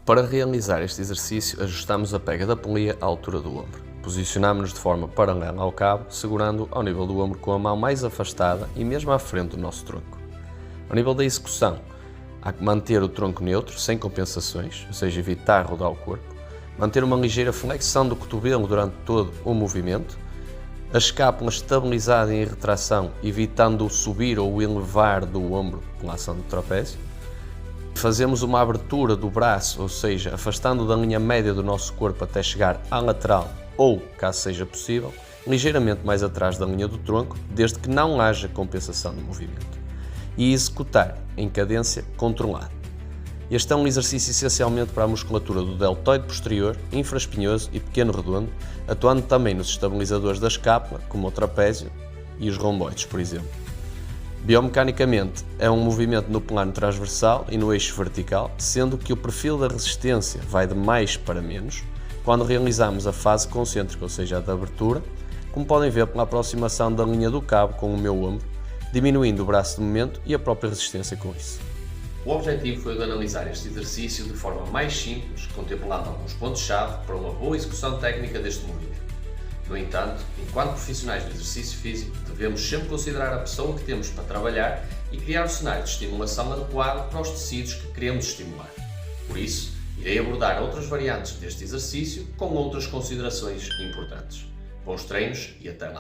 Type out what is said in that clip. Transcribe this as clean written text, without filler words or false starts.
Para realizar este exercício, ajustamos a pega da polia à altura do ombro. Posicionamos-nos de forma paralela ao cabo, segurando ao nível do ombro com a mão mais afastada e mesmo à frente do nosso tronco. Ao nível da execução, há que manter o tronco neutro, sem compensações, ou seja, evitar rodar o corpo, manter uma ligeira flexão do cotovelo durante todo o movimento, a escápula estabilizada em retração, evitando o subir ou o elevar do ombro pela ação do trapézio. Fazemos uma abertura do braço, ou seja, afastando da linha média do nosso corpo até chegar à lateral ou, caso seja possível, ligeiramente mais atrás da linha do tronco, desde que não haja compensação do movimento. E executar em cadência controlada. Este é um exercício essencialmente para a musculatura do deltoide posterior, infraespinhoso e pequeno redondo, atuando também nos estabilizadores da escápula, como o trapézio e os romboides, por exemplo. Biomecanicamente, é um movimento no plano transversal e no eixo vertical, sendo que o perfil da resistência vai de mais para menos quando realizamos a fase concêntrica, ou seja, a da abertura, como podem ver pela aproximação da linha do cabo com o meu ombro, diminuindo o braço de momento e a própria resistência com isso. O objetivo foi o de analisar este exercício de forma mais simples, contemplando alguns pontos-chave para uma boa execução técnica deste movimento. No entanto, enquanto profissionais do exercício físico, devemos sempre considerar a pessoa que temos para trabalhar e criar um cenário de estimulação adequado para os tecidos que queremos estimular. Por isso, irei abordar outras variantes deste exercício com outras considerações importantes. Bons treinos e até lá!